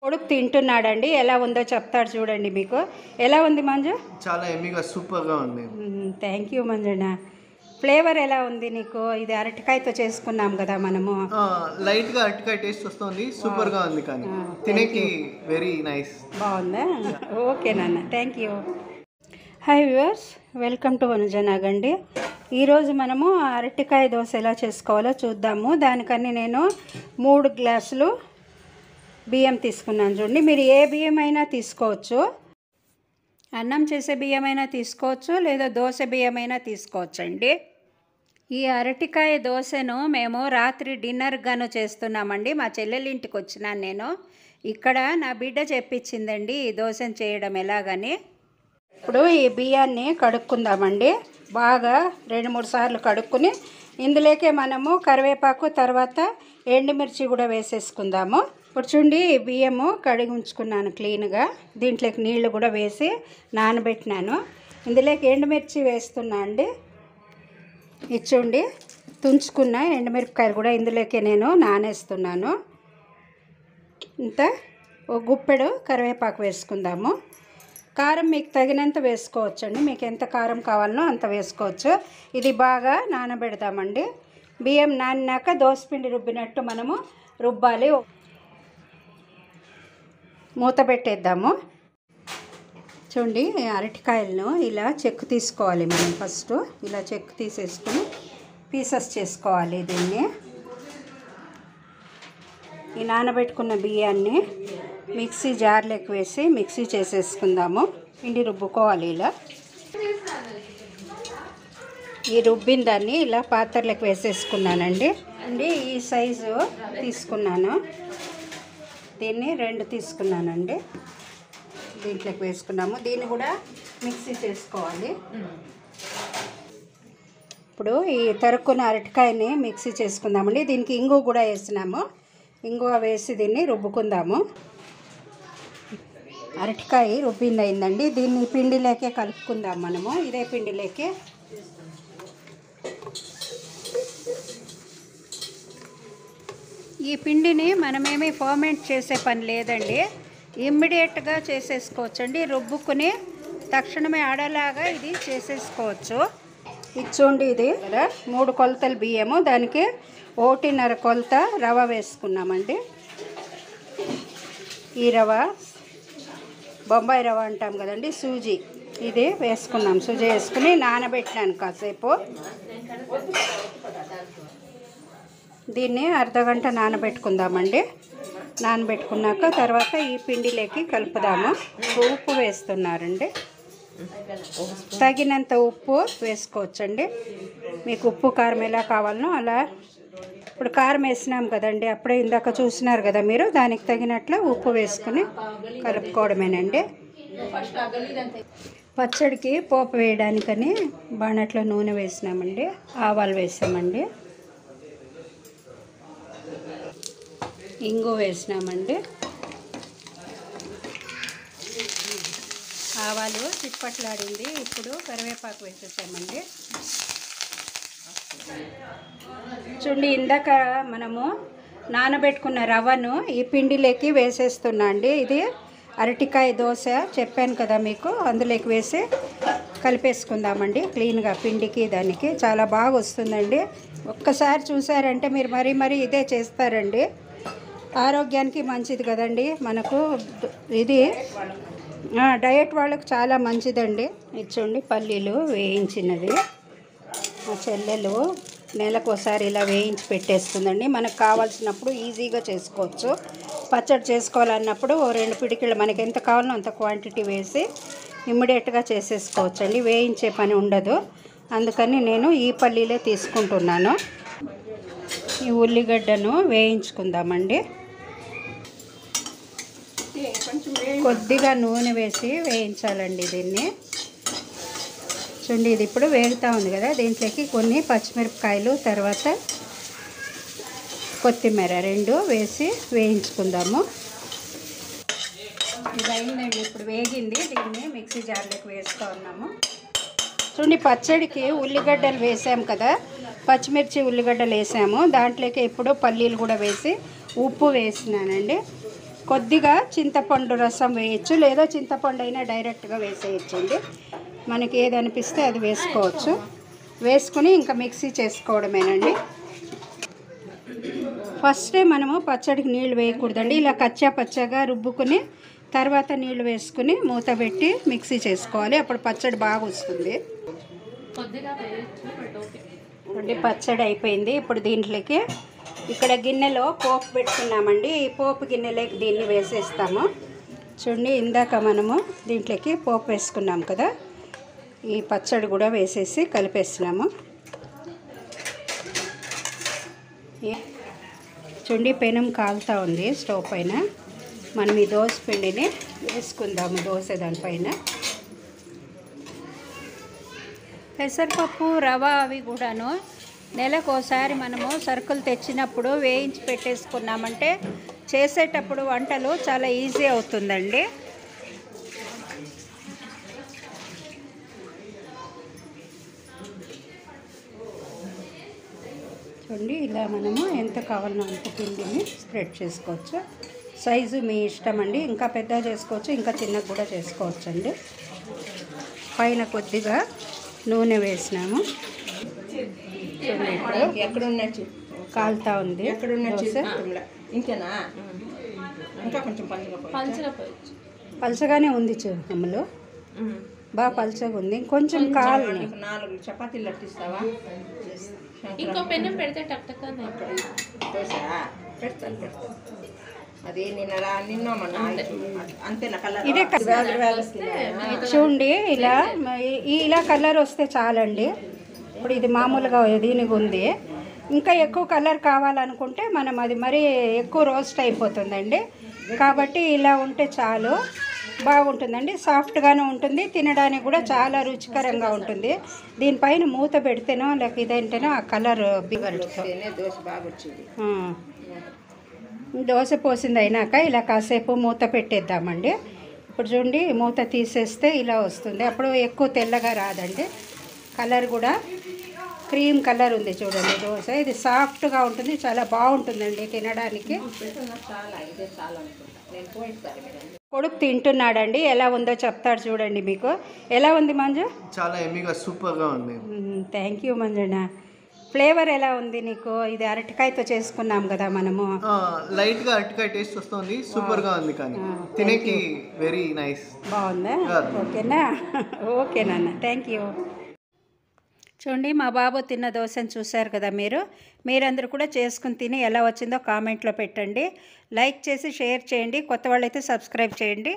కొడుకు తింటున్నాడండి. ఎలా ఉందో చెప్తాడు చూడండి. మీకు ఎలా ఉంది మంజు? చాలా ఎమ్మిగా సూపర్గా ఉంది. Thank you మంజునా. ఫ్లేవర్ ఎలా ఉంది నీకు? ఇది అరటికాయతో చేసుకున్నాం కదా మనము. లైట్గా అరటికాయ టేస్ట్ వస్తుంది, సూపర్గా ఉంది. కానీ తినేకి వెరీ నైస్. బాగుందా? ఓకే నాన్న, thank you. Hi viewers, welcome to వనజనాగండి. ఈరోజు మనము అరటికాయ దోశ ఎలా చేసుకోవాలో చూద్దాము. దానికని నేను 3 గ్లాసులు బియ్యం తీసుకున్నాను. చూడండి, మీరు ఏ బియ్యం అయినా తీసుకోవచ్చు. అన్నం చేసే బియ్యం అయినా తీసుకోవచ్చు, లేదా దోశ బియ్యం అయినా తీసుకోవచ్చు అండి. ఈ అరటికాయ దోశను మేము రాత్రి డిన్నర్గాను చేస్తున్నామండి. మా చెల్లెలి ఇంటికి వచ్చినాను నేను. ఇక్కడ నా బిడ్డ చెప్పించిందండి ఈ దోశను చేయడం ఎలాగని. ఇప్పుడు ఈ బియ్యాన్ని కడుక్కుందామండి. బాగా 2-3 సార్లు కడుక్కుని ఇందులోకే మనము కరివేపాకు, తర్వాత ఎండుమిర్చి కూడా వేసేసుకుందాము. ఇప్పుడు చూడండి, ఈ బియ్యము కడిగి ఉంచుకున్నాను క్లీన్గా. దీంట్లోకి నీళ్లు కూడా వేసి నానబెట్టినాను. ఇందులోకి ఎండుమిర్చి వేస్తున్నా అండి. ఇచ్చుండి తుంచుకున్న ఎండుమిరపకాయలు కూడా ఇందులోకి నేను నానేస్తున్నాను. ఇంత ఒక గుప్పెడు కరివేపాకు వేసుకుందాము. కారం మీకు తగినంత వేసుకోవచ్చండి. మీకు ఎంత కారం కావాలనో అంత వేసుకోవచ్చు. ఇది బాగా నానబెడదామండి. బియ్యం నానినాక దోసపిండి రుబ్బినట్టు మనము రుబ్బాలి. మూత పెట్టేద్దాము. చూడండి, అరటికాయలను ఇలా చెక్కు తీసుకోవాలి. మనం ఫస్ట్ ఇలా చెక్కు తీసేసుకుని పీసెస్ చేసుకోవాలి. దీన్ని ఈ నానబెట్టుకున్న బియ్యాన్ని మిక్సీ జార్లోకి వేసి మిక్సీ చేసేసుకుందాము. పిండి రుబ్బుకోవాలి. ఇలా ఈ రుబ్బిన దాన్ని ఇలా పాత్రలోకి వేసేసుకున్నానండి. ఈ సైజు తీసుకున్నాను. దీన్ని 2 తీసుకున్నానండి. దీంట్లోకి వేసుకున్నాము. దీన్ని కూడా మిక్సీ చేసుకోవాలి. ఇప్పుడు ఈ తరుక్కున్న అరటికాయని మిక్సీ చేసుకుందామండి. దీనికి ఇంగువ కూడా వేసినాము. ఇంగువ వేసి దీన్ని రుబ్బుకుందాము. అరటికాయ రుబ్బింది అయిందండి. దీన్ని పిండిలోకే కలుపుకుందాం మనము. ఇదే పిండిలోకి ఈ పిండిని మనమేమి ఫర్మెంట్ చేసే పని లేదండి. ఇమ్మీడియట్గా చేసేసుకోవచ్చండి. రుబ్బుకుని తక్షణమే ఆడలాగా ఇది చేసేసుకోవచ్చు. ఇచ్చోండి, ఇది 3 కొలతల బియ్యము, దానికి 1.5 కొలత రవ వేసుకున్నామండి. ఈ రవ బొంబాయి రవ అంటాం కదండి, సూజీ. ఇది వేసుకున్నాం. సూజీ వేసుకుని నానబెట్టినాను కాసేపు. దీన్ని అర్ధగంట నానబెట్టుకుందామండి. నానబెట్టుకున్నాక తర్వాత ఈ పిండిలోకి కలుపుదాము. ఉప్పు వేస్తున్నారండి. తగినంత ఉప్పు వేసుకోవచ్చండి. మీకు ఉప్పు కారం ఎలా కావాలనో అలా. ఇప్పుడు కారం వేసినాం కదండి, అప్పుడే ఇందాక చూసినారు కదా మీరు. దానికి తగినట్లు ఉప్పు వేసుకుని కలుపుకోవడమేనండి. పచ్చడికి పోపు వేయడానికని బాణట్లో నూనె వేసినామండి. ఆవాలు వేసామండి. ఇంగు వేసినామండి. ఆవాలు చిట్పట్లాడింది. ఇప్పుడు కరివేపాకు వేసేసామండి. చూడండి, ఇందాక మనము నానబెట్టుకున్న రవ్వను ఈ పిండిలోకి వేసేస్తున్నా అండి. ఇది అరటికాయ దోశ చెప్పాను కదా మీకు. అందులోకి వేసి కలిపేసుకుందామండి. క్లీన్గా పిండికి దానికి చాలా బాగా వస్తుందండి. ఒక్కసారి చూసారంటే మీరు మరీ ఇదే చేస్తారండి. ఆరోగ్యానికి మంచిది కదండి మనకు. ఇది డయట్ వాళ్ళకు చాలా మంచిదండి. ఇచ్చండి, పల్లీలు వేయించినది. మా చెల్లెలు నెలకోసారి ఇలా వేయించి పెట్టేస్తుందండి. మనకు కావాల్సినప్పుడు ఈజీగా చేసుకోవచ్చు. పచ్చడి చేసుకోవాలన్నప్పుడు 2 పిడికిళ్ళు మనకి ఎంత కావాలో అంత క్వాంటిటీ వేసి ఇమ్మీడియట్గా చేసేసుకోవచ్చండి. వేయించే పని ఉండదు. అందుకని నేను ఈ పల్లీలే తీసుకుంటున్నాను. ఈ ఉల్లిగడ్డను వేయించుకుందామండి. కొద్దిగా నూనె వేసి వేయించాలండి దీన్ని. చూడండి, ఇది ఇప్పుడు వేగుతూ ఉంది కదా. దీంట్లోకి కొన్ని పచ్చిమిరపకాయలు, తర్వాత కొత్తిమీర 2 వేసి వేయించుకుందాము. ఇది అయిందండి, ఇప్పుడు వేగింది. దీన్ని మిక్సీ జార్లోకి వేస్తూ ఉన్నాము. చూడండి, పచ్చడికి ఉల్లిగడ్డలు వేసాము కదా, పచ్చిమిర్చి ఉల్లిగడ్డలు వేసాము. దాంట్లోకి ఇప్పుడు పల్లీలు కూడా వేసి ఉప్పు వేసినానండి. కొద్దిగా చింతపండు రసం వేయచ్చు, లేదా చింతపండు అయినా డైరెక్ట్గా వేసేయచ్చండి. మనకి ఏది అనిపిస్తే అది వేసుకోవచ్చు. వేసుకుని ఇంకా మిక్సీ చేసుకోవడమేనండి. ఫస్టే మనము పచ్చడికి నీళ్ళు వేయకూడదండి. ఇలా కచ్చా పచ్చగా రుబ్బుకుని తర్వాత నీళ్ళు వేసుకుని మూత పెట్టి మిక్సీ చేసుకోవాలి. అప్పుడు పచ్చడి బాగా వస్తుంది. పచ్చడి అయిపోయింది. ఇప్పుడు దీంట్లోకి ఇక్కడ గిన్నెలో పోపు పెట్టుకున్నామండి. ఈ పోపు గిన్నెలోకి దీన్ని వేసేస్తాము. చూడండి, ఇందాక మనము దీంట్లోకి పోపు వేసుకున్నాం కదా, ఈ పచ్చడి కూడా వేసేసి కలిపేస్తున్నాము. చూడండి, పెనం కాలుతూ ఉంది స్టవ్ పైన. మనం ఈ దోశ పిండిని వేసుకుందాము దోశ దానిపైన. పెసరపప్పు, రవ అవి కూడాను నెలకోసారి మనము సరుకులు తెచ్చినప్పుడు వేయించి పెట్టేసుకున్నామంటే చేసేటప్పుడు వంటలు చాలా ఈజీ అవుతుందండి. చూడండి, ఇలా మనము ఎంత కావాలనో అంత పిండిని స్ప్రెడ్ చేసుకోవచ్చు. సైజు మీ ఇష్టం అండి. ఇంకా పెద్ద చేసుకోవచ్చు, ఇంకా చిన్నగా కూడా చేసుకోవచ్చు అండి. పైన కొద్దిగా నూనె వేసినాము. చూడండి, ఇప్పుడు కాలుతా ఉంది దోశ. పలచగానే ఉంది అమ్మలు, బాగా పలచగా ఉంది. కొంచెం కాలు 4 చపాతీలు లట్టిస్తావా? ఇంకో పెన్నం పెడితే టక్ పెడతాను. అది నిన్న అంతేనా కలర్? ఇదే చూడండి, ఇలా కలర్ వస్తే చాలండి. ఇప్పుడు ఇది మామూలుగా దీనికి ఉంది. ఇంకా ఎక్కువ కలర్ కావాలనుకుంటే మనం అది మరీ ఎక్కువ రోస్ట్ అయిపోతుందండి. కాబట్టి ఇలా ఉంటే చాలు, బాగుంటుందండి. సాఫ్ట్గానే ఉంటుంది, తినడానికి కూడా చాలా రుచికరంగా ఉంటుంది. దీనిపైన మూత పెడితేనో లేక ఇదేంటేనో ఆ కలర్ దోశ బాగా వచ్చింది. దోశ పోసింది అయినాక ఇలా కాసేపు మూత పెట్టేద్దామండి. ఇప్పుడు చూడండి, మూత తీసేస్తే ఇలా వస్తుంది. అప్పుడు ఎక్కువ తెల్లగా రాదండి. కలర్ కూడా క్రీమ్ కలర్ ఉంది చూడండి దోశ. ఇది సాఫ్ట్గా ఉంటుంది, చాలా బాగుంటుందండి తినడానికి. కొడుకు తింటున్నాడండి, ఎలా ఉందో చెప్తాడు చూడండి. మీకు ఎలా ఉంది మంజు? చాలా ఎమ్మిగా సూపర్గా ఉంది. Thank you మంజునా. ఫ్లేవర్ ఎలా ఉంది నీకు? ఇది అరటికాయతో చేసుకున్నాం కదా మనము. లైట్గా అరటికాయ టేస్ట్ వస్తుంది, సూపర్గా ఉంది. కానీ తినేకి వెరీ నైస్. బాగుందా? ఓకేనా? ఓకే నాన్న, థ్యాంక్ యూ. చూడండి, మా బాబు తిన్న దోశను చూశారు కదా మీరందరూ కూడా చేసుకుని తిని ఎలా వచ్చిందో కామెంట్లో పెట్టండి. లైక్ చేసి షేర్ చేయండి. కొత్త వాళ్ళైతే సబ్స్క్రైబ్ చేయండి.